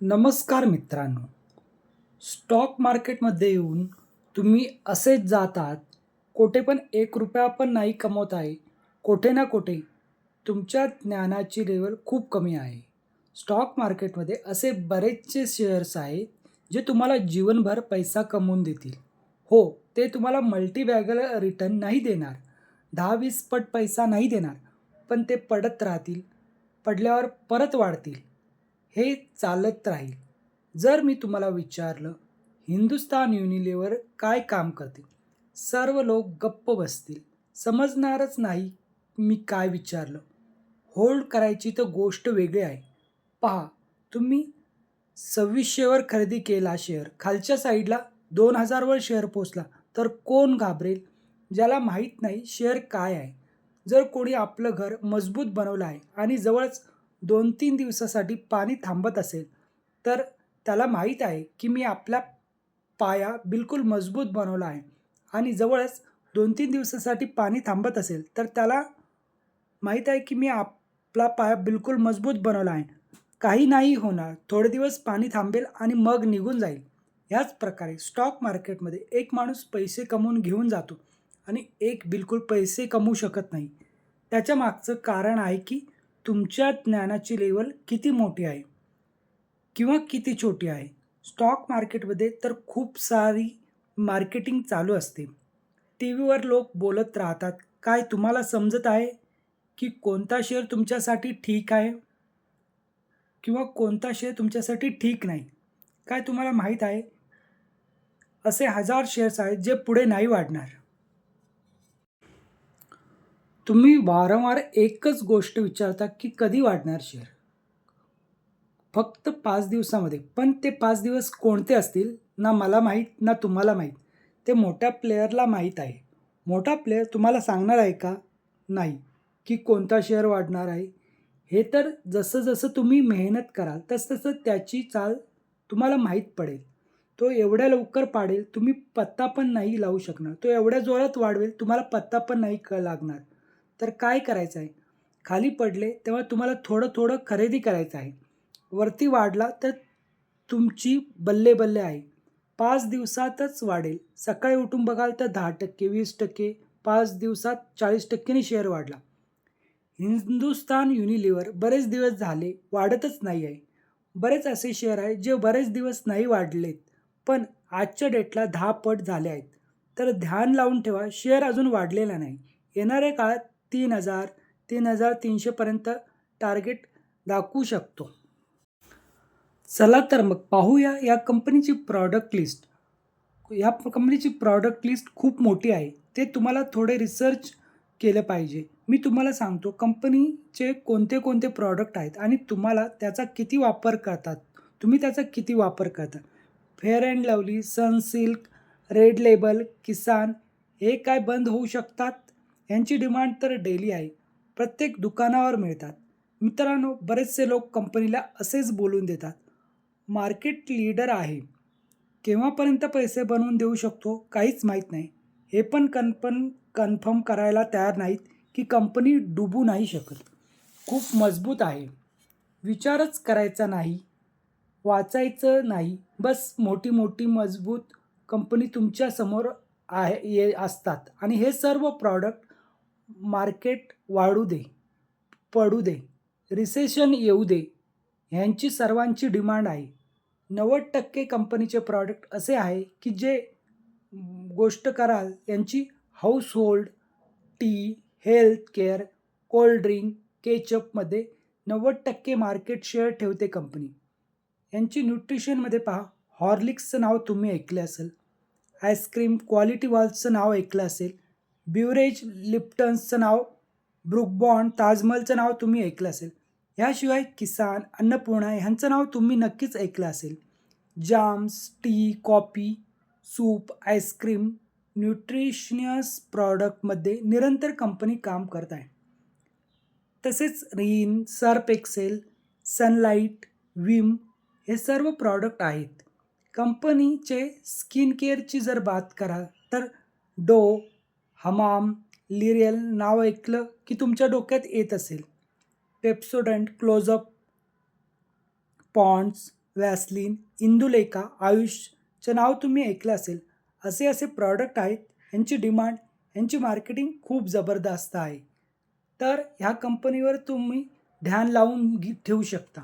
नमस्कार मित्रांनो. स्टॉक मार्केटमध्ये येऊन तुम्ही असेच जातात, कोठे पण ₹1 पण नाही कमवत आहे. कोठे ना कोठे तुमच्या ज्ञानाची लेव्हल खूप कमी आहे. स्टॉक मार्केटमध्ये असे बरेचसे शेअर्स आहेत, जे तुम्हाला जीवनभर पैसा कमवून देतील. हो, ते तुम्हाला मल्टीबॅगल रिटर्न नाही देणार. 10-20 पट पैसा नाही देणार, पण ते पडत राहतील. पडल्यावर परत वाढतील. हे चालत राहील. जर मी तुम्हाला विचारलं, हिंदुस्तान युनिलिव्हर काय काम करते? सर्व लोक गप्प बसतील. समजणारच नाही मी काय विचारलं. होल्ड करायची तर गोष्ट वेगळी आहे. पहा, तुम्ही 2600 वर खरेदी केला शेअर, खालच्या साईडला 2000 वर शेअर पोहोचला, तर कोण घाबरेल? ज्याला माहीत नाही शेअर काय आहे. जर कोणी आपलं घर मजबूत बनवलं आहे आणि जवळच 2-3 दिवसासाठी पाणी थांबत असेल, तर त्याला माहीत आहे की मी आपला पाया बिलकुल मजबूत बनवला आहे आणि जवळच 2-3 दिवसासाठी पाणी थांबत असेल, तर त्याला माहीत आहे की मी आपला पाया बिलकुल मजबूत बनवला आहे. काही नाही होणार. थोडे दिवस पाणी थांबेल आणि मग निघून जाईल. ह्याच प्रकारे स्टॉक मार्केटमध्ये एक माणूस पैसे कमवून घेऊन जातो आणि एक बिलकुल पैसे कमवू शकत नाही. त्याच्या मागचं कारण आहे की तुमच्या ज्ञानाची लेव्हल किती मोठी आहे किंवा किती छोटी आहे. स्टॉक मार्केटमध्ये तर खूप सारी मार्केटिंग चालू असते. टीव्हीवर लोक बोलत राहतात. काय तुम्हाला समजत आहे की कोणता शेअर तुमच्यासाठी ठीक आहे किंवा कोणता शेअर तुमच्यासाठी ठीक नाही? काय तुम्हाला माहीत आहे? असे हजार शेअर्स आहेत जे पुढे नाही वाढणार. तुम्ही वारंवार एकच गोष्ट विचारता की कधी वाढणार शेअर? फक्त 5 दिवसामध्ये. पण ते 5 दिवस कोणते असतील ना मला माहीत ना तुम्हाला माहीत. ते मोठ्या प्लेयरला माहीत आहे. मोठा प्लेयर तुम्हाला सांगणार आहे का? नाही, की कोणता शेअर वाढणार आहे. हे तर जसं-जसं तुम्ही मेहनत कराल तसं-तसं त्याची चाल तुम्हाला माहीत पडेल. तो एवढ्या लवकर पाडेल तुम्ही पत्ता पण नाही लावू शकणार. तो एवढ्या जोरात वाढवेल तुम्हाला पत्ता पण नाही लागणार. तर काय करायचं आहे? खाली पडले तेव्हा तुम्हाला थोडं-थोडं खरेदी करायचं आहे. वरती वाढला तर तुमची बल्ले-बल्ले आहे. 5 दिवसातच वाढेल. सकाळी उठून बघाल तर 10%, 20%, 5 दिवसात 40% ने शेअर वाढला. हिंदुस्तान युनिलिव्हर बरेच दिवस झाले वाढतच नाही आहे. बरेच असे शेअर आहेत जे बरेच दिवस नाही वाढलेत, पण आजच्या डेटला 10 पट झाले आहेत. तर ध्यान लावून ठेवा, शेअर अजून वाढलेला नाही. येणाऱ्या काळात 3000, 3300 पर्यंत टार्गेट दाखवू शकतो. चला तर मग पाहूया या कंपनीची प्रॉडक्ट लिस्ट. या कंपनीची प्रॉडक्ट लिस्ट खूप मोठी आहे. ते तुम्हाला थोडे रिसर्च केलं पाहिजे. मी तुम्हाला सांगतो कंपनीचे कोणते-कोणते प्रॉडक्ट आहेत आणि तुम्हाला त्याचा किती वापर करतात. तुम्ही त्याचा किती वापर करता. Fair and Lovely, Sunsilk, Red Label, Kissan हे काय बंद होऊ शकतात? यांची डिमांड तर डेली आहे. प्रत्येक दुकानावर मिळतात. मित्रांनो, बरेचसे लोक कंपनीला असेच बोलून देतात. मार्केट लीडर आहे. केव्हापर्यंत पैसे बनवून देऊ शकतो काहीच माहीत नाही. हे पण कन्फर्म करायला तयार नाहीत की कंपनी डुबू नाही शकत. खूप मजबूत आहे. विचारच करायचा नाही, वाचायचं नाही. बस मोठी-मोठी मजबूत कंपनी तुमच्यासमोर असतात आणि हे सर्व प्रॉडक्ट मार्केट वाढू दे, पडू दे, रिसेशन येऊ दे, ह्यांची सर्वांची डिमांड आहे. 90% कंपनीचे प्रॉडक्ट असे आहे की जे गोष्ट कराल यांची household, tea, health care, cold drink, केचअपमध्ये 90% मार्केट शेअर ठेवते कंपनी. यांची न्यूट्रिशनमध्ये पहा, हॉर्लिक्सचं नाव तुम्ही ऐकलं असेल, आईस्क्रीम क्वालिटी वॉल्सचं नाव ऐकलं असेल, ब्युरेज लिप्टन्सचं नाव, ब्रुक बॉन्ड, ताजमहलचं नाव तुम्ही ऐकलं असेल. ह्याशिवाय किसान, अन्नपूर्णा ह्यांचं नाव तुम्ही नक्कीच ऐकलं असेल. Jams, tea, coffee, soup, ice cream, nutritious प्रॉडक्टमध्ये निरंतर कंपनी काम करत आहे. तसेच Rin, Surf Excel, Sunlight, Vim हे सर्व प्रॉडक्ट आहेत. कंपनीचे स्किन केअरची जर बात कराल तर डो, हमाम, लिरियल नाव ऐकलं की तुमच्या डोक्यात येत असेल. पेप्सोडंट, क्लोजअप, पॉन्ड्स, व्हॅसलीन, इंदुलेखा, आयुषचं नाव तुम्ही ऐकलं असेल. असे प्रॉडक्ट आहेत. यांची डिमांड, यांची मार्केटिंग खूप जबरदस्त आहे. तर ह्या कंपनीवर तुम्ही ध्यान लावून ठेवू शकता.